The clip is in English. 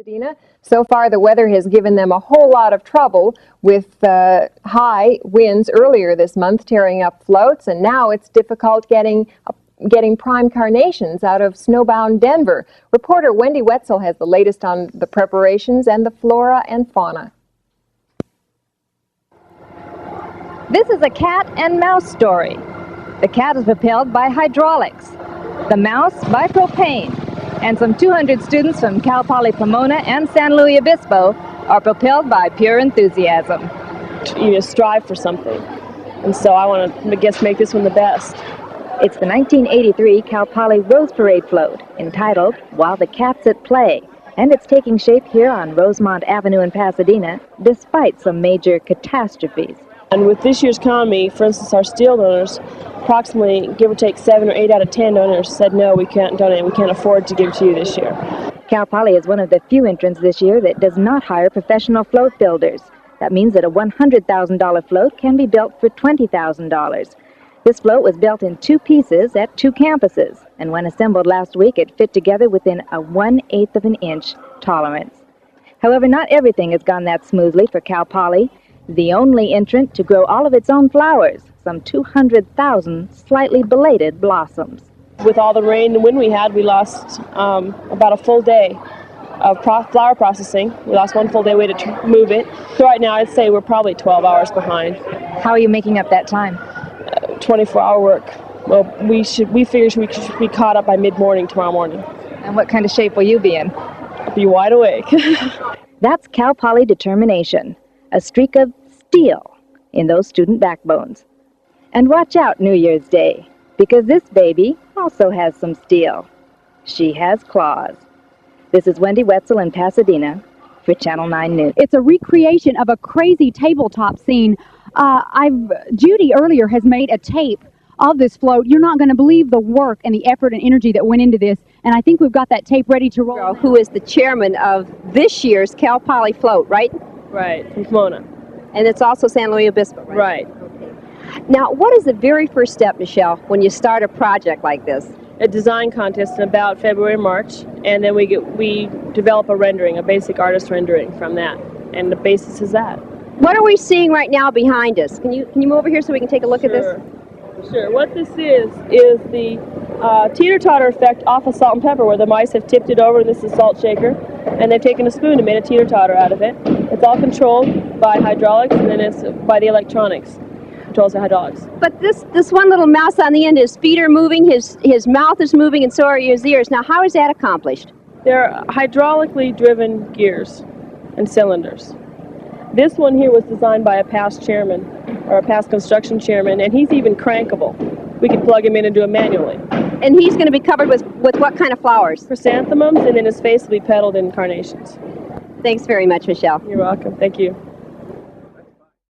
Pasadena. So far, the weather has given them a whole lot of trouble with high winds earlier this month tearing up floats, and now it's difficult getting prime carnations out of snowbound Denver. Reporter Wendy Wetzel has the latest on the preparations and the flora and fauna. This is a cat and mouse story. The cat is propelled by hydraulics, the mouse by propane, and some 200 students from Cal Poly Pomona and San Luis Obispo are propelled by pure enthusiasm. You know, strive for something, and so I want to, make this one the best. It's the 1983 Cal Poly Rose Parade float, entitled While the Cat's at Play, and it's taking shape here on Rosemont Avenue in Pasadena, despite some major catastrophes. And with this year's economy, for instance, our steel donors, approximately, give or take 7 or 8 out of 10 donors said, no, we can't donate, we can't afford to give to you this year. Cal Poly is one of the few entrants this year that does not hire professional float builders. That means that a $100,000 float can be built for $20,000. This float was built in 2 pieces at 2 campuses, and when assembled last week, it fit together within a 1/8 of an inch tolerance. However, not everything has gone that smoothly for Cal Poly, the only entrant to grow all of its own flowers, some 200,000 slightly belated blossoms. With all the rain and wind we had, we lost about a full day of flower processing. We lost 1 full day way to move it. So right now, I'd say we're probably 12 hours behind. How are you making up that time? 24-hour work. Well, we figure we should be caught up by mid-morning tomorrow morning. And what kind of shape will you be in? I'll be wide awake. That's Cal Poly determination, a streak of steel in those student backbones. And watch out New Year's Day, because this baby also has some steel. She has claws. This is Wendy Wetzel in Pasadena for Channel 9 News. It's a recreation of a crazy tabletop scene. Judy earlier has made a tape of this float. You're not going to believe the work and the effort and energy that went into this, and I think we've got that tape ready to roll. Who is the chairman of this year's Cal Poly float, right? Right, from Pomona. And it's also San Luis Obispo, right? Right. Okay. Now, what is the very first step, Michelle, when you start a project like this? A design contest in about February, March, and then we develop a rendering, a basic artist rendering from that, and the basis is that. What are we seeing right now behind us? Can you move over here so we can take a look at this? Sure. What this is the teeter-totter effect off of salt and pepper, where the mice have tipped it over, and this is a salt shaker, and they've taken a spoon and made a teeter-totter out of it. It's all controlled by hydraulics, and then it's by the electronics. Controls the hydraulics. But this one little mouse on the end, his feet are moving, his mouth is moving, and so are his ears. Now, how is that accomplished? They're hydraulically driven gears and cylinders. This one here was designed by a past chairman, or a past construction chairman, and he's even crankable. We can plug him in and do it manually. And he's going to be covered with what kind of flowers? Chrysanthemums, and then his face will be petaled in carnations. Thanks very much, Michelle. You're welcome. Thank you.